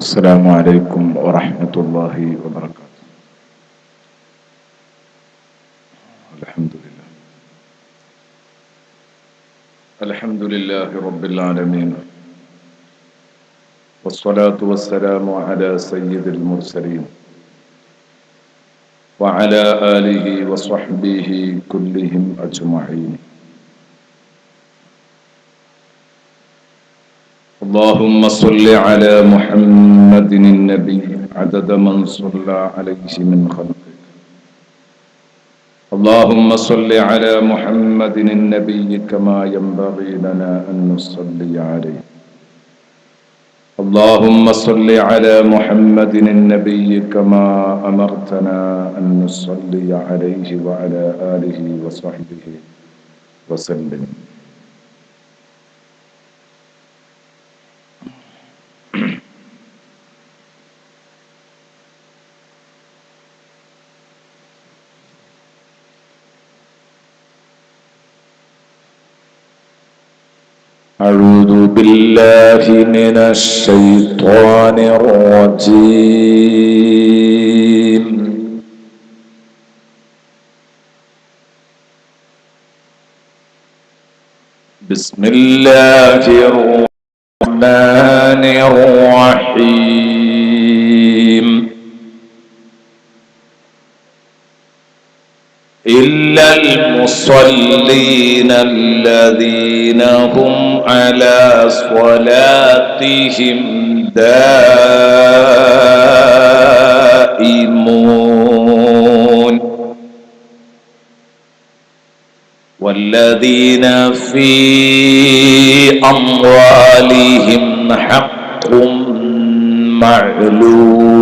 السلام عليكم ورحمة الله وبركاته. الحمد لله رب العالمين، والصلاة والسلام على سيد المرسلين وعلى آله وصحبه كلهم أجمعين. اللهم صل على محمد النبي عدد من صلى عليه من خلقك. اللهم صل على محمد النبي كما ينبغي لنا أن نصلي عليه. اللهم صل على محمد النبي كما أمرتنا أن نصلي عليه وعلى آله وصحبه وسلم. أعوذ بالله من الشيطان الرجيم. بسم الله الرحمن الرحيم. إلا المصلين الذين هم على صلاتهم دائمون والذين في أموالهم حق معلوم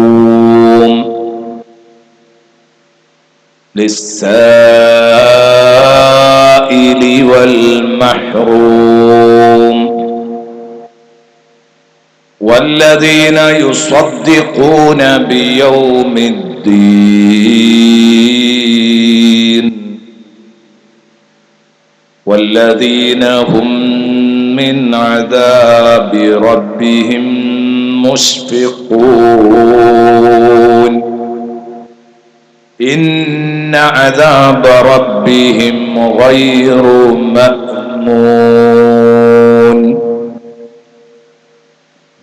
للسائل والمحروم والذين يصدقون بيوم الدين والذين هم من عذاب ربهم مشفقون إن عذاب ربهم غير مأمون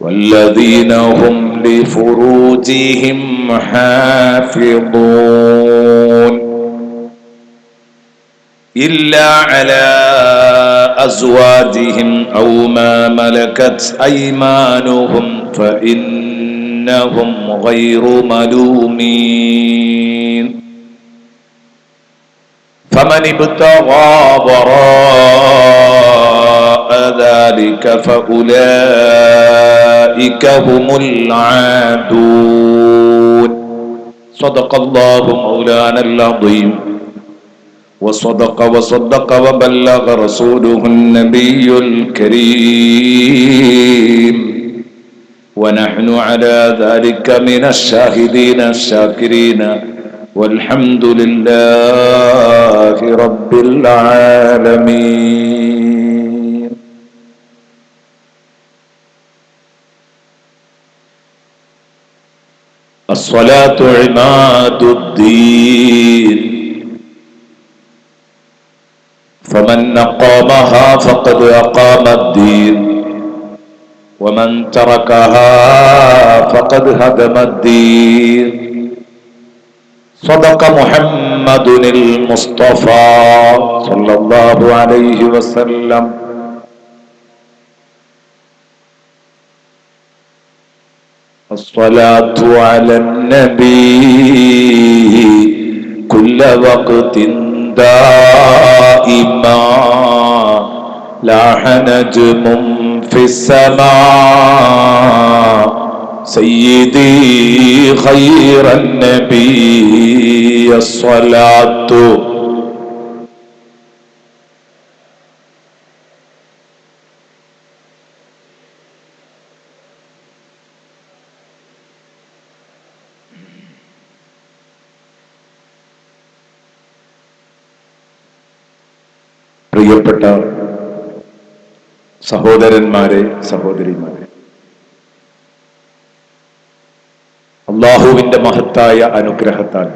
والذين هم لفروجهم حافظون إلا على أزواجهم أو ما ملكت أيمانهم فإنهم غير ملومين فمن ابتغى وراء ذلك فأولئك هم العادون. صدق الله مولانا العظيم وصدق وبلغ رسوله النبي الكريم ونحن على ذلك من الشاهدين الشاكرين والحمد لله رب العالمين. الصلاة عماد الدين فمن أقامها فقد أقام الدين ومن تركها فقد هدم الدين. صدق محمد المصطفى صلى الله عليه وسلم. الصلاة على النبي كل وقت دائما لاح نجم في السماء سيدي خير النبي الصلاة പ്രിയപ്പെട്ട സഹോദരന്മാരെ, സഹോദരിമാരെ, അള്ളാഹുവിന്റെ മഹത്തായ അനുഗ്രഹത്താൽ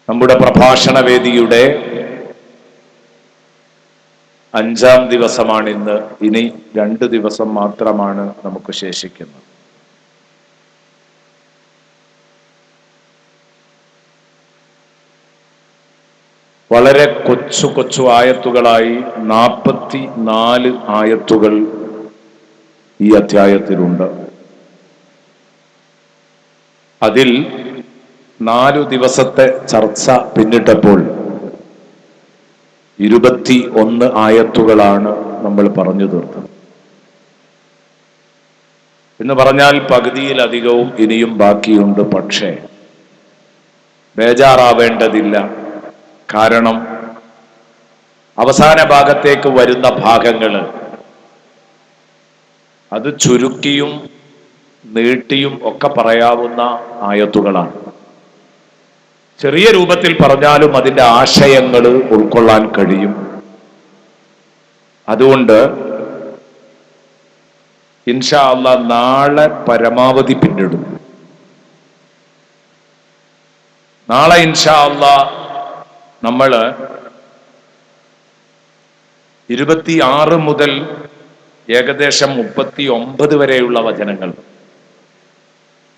നമ്മുടെ പ്രഭാഷണ വേദിയുടെ 5-ാം ദിവസമാണിന്ന്. ഇനി 2 ദിവസം മാത്രമാണ് നമുക്ക് ശേഷിക്കുന്നത്. വളരെ കൊച്ചു ആയത്തുകളായി 44 ആയത്തുകൾ ഈ അധ്യായത്തിലുണ്ട്. അതിൽ 4 ദിവസത്തെ ചർച്ച പിന്നിട്ടപ്പോൾ 21 ആയത്തുകളാണ് നമ്മൾ പറഞ്ഞു തീർത്തത്. എന്ന് പറഞ്ഞാൽ പകുതിയിലധികവും ഇനിയും ബാക്കിയുണ്ട്. പക്ഷേ ബേജാറാവേണ്ടതില്ല. കാരണം അവസാന ഭാഗത്തേക്ക് വരുന്ന ഭാഗങ്ങൾ അത് ചുരുക്കിയും നീട്ടിയും ഒക്കെ പറയാവുന്ന ആയത്തുകളാണ്. ചെറിയ രൂപത്തിൽ പറഞ്ഞാലും അതിൻ്റെ ആശയങ്ങൾ ഉൾക്കൊള്ളാൻ കഴിയും. അതുകൊണ്ട് ഇൻഷാ അല്ലാഹ് നാളെ പരമാവധി പിന്നിടും. നാളെ ഇൻഷാ അല്ലാഹ് നമ്മൾ 26 മുതൽ ഏകദേശം 39 വരെയുള്ള വചനങ്ങൾ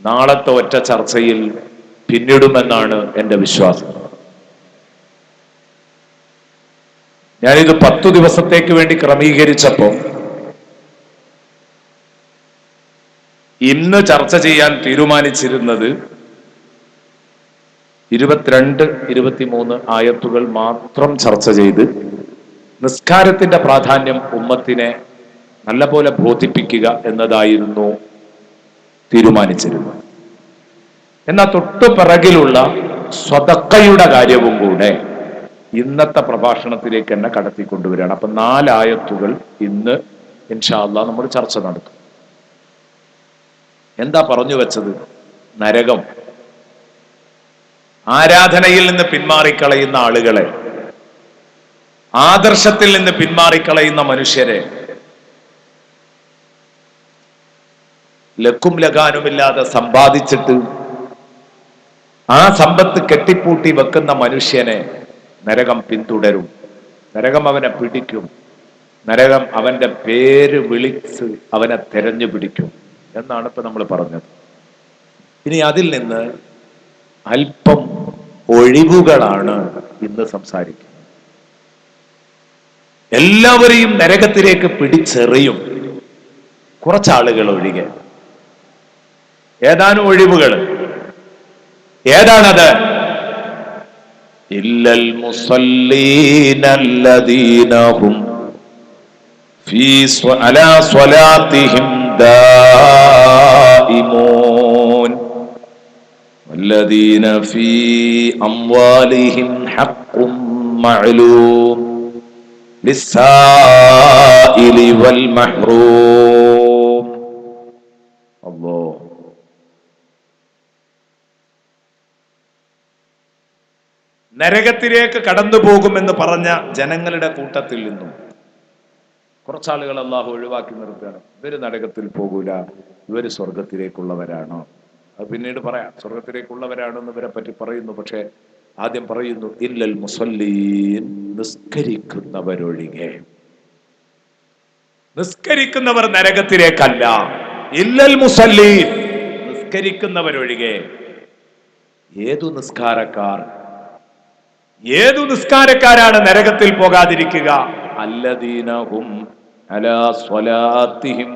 നാളത്തെ ഒറ്റ ചർച്ചയിൽ പിന്നിടുമെന്നാണ് എൻ്റെ വിശ്വാസം. ഞാനിത് 10 ദിവസത്തേക്ക് വേണ്ടി ക്രമീകരിച്ചപ്പോൾ ഇന്ന് ചർച്ച ചെയ്യാൻ തീരുമാനിച്ചിരുന്നത് 22, 23 ആയത്തുകൾ മാത്രം ചർച്ച ചെയ്ത് നിസ്കാരത്തിന്റെ പ്രാധാന്യം ഉമ്മത്തിനെ നല്ലപോലെ ബോധിപ്പിക്കുക എന്നതായിരുന്നു തീരുമാനിച്ചിരുന്നത്. എന്നാൽ തൊട്ടു പിറകിലുള്ള സ്വതക്കയുടെ കാര്യവും കൂടെ ഇന്നത്തെ പ്രഭാഷണത്തിലേക്ക് തന്നെ കടത്തിക്കൊണ്ടുവരികയാണ്. അപ്പൊ 4 ആയത്തുകൾ ഇന്ന് ഇൻഷാ അല്ലാഹ് നമ്മൾ ചർച്ച നടത്തും. എന്താ പറഞ്ഞു വെച്ചത്? നരകം, ആരാധനയിൽ നിന്ന് പിന്മാറിക്കളയുന്ന ആളുകളെ, ആദർശത്തിൽ നിന്ന് പിന്മാറിക്കളയുന്ന മനുഷ്യരെ, ലക്കും ലഗാനുമില്ലാതെ സമ്പാദിച്ചിട്ട് ആ സമ്പത്ത് കെട്ടിപ്പൂട്ടി വെക്കുന്ന മനുഷ്യനെ നരകം പിന്തുടരും. നരകം അവനെ പിടിക്കും. നരകം അവന്റെ പേര് വിളിച്ച് അവനെ തെരഞ്ഞു പിടിക്കും എന്നാണ് ഇപ്പൊ നമ്മൾ പറഞ്ഞത്. ഇനി അതിൽ നിന്ന് അല്പം ഒഴിവുകളാണ് ഇന്ന് സംസാരിക്കുന്നത്. എല്ലാവരെയും നരകത്തിലേക്ക് പിടിച്ചെറിയും, കുറച്ചാളുകൾ ഒഴികെ. ഏതാനും ഒഴിവുകൾ. ഏതാണത്? ഇല്ലൽ മുസല്ലീനല്ലദീനഹും ഫീ അലാ സ്വലാത്തിഹിം ദായിമൂൻ വല്ലദീന ഫീ അംവാലിഹിം ഹഖ്ഖും മഅലൂം ലിസ്സായിലി വൽ മഹ്റൂം. അല്ലാഹ്. നരകത്തിലേക്ക് കടന്നു പോകുമെന്ന് പറഞ്ഞ ജനങ്ങളുടെ കൂട്ടത്തിൽ നിന്നും കുറച്ചാളുകൾ അള്ളാഹു ഒഴിവാക്കി നിർത്തുകയാണ്. ഇവര് നരകത്തിൽ പോകൂല, ഇവര് സ്വർഗത്തിലേക്കുള്ളവരാണോ? അത് പിന്നീട് പറയാം. സ്വർഗത്തിലേക്കുള്ളവരാണെന്ന് ഇവരെ പറ്റി പറയുന്നു. പക്ഷെ ആദ്യം പറയുന്നു ഇല്ലൽ മുസല്ലീൻ, നിസ്കരിക്കുന്നവരൊഴികെ. നിസ്കരിക്കുന്നവർ നരകത്തിലേക്കല്ല. ഇല്ലൽ മുസല്ലീൻ, നിസ്കരിക്കുന്നവരൊഴികെ. ഏതു നിസ്കാരക്കാർ? ഏതു നിസ്കാരക്കാരാണ് നരകത്തിൽ പോകാതിരിക്കുക? അല്ലദീനഹും അലാ സ്വലാത്തിഹിം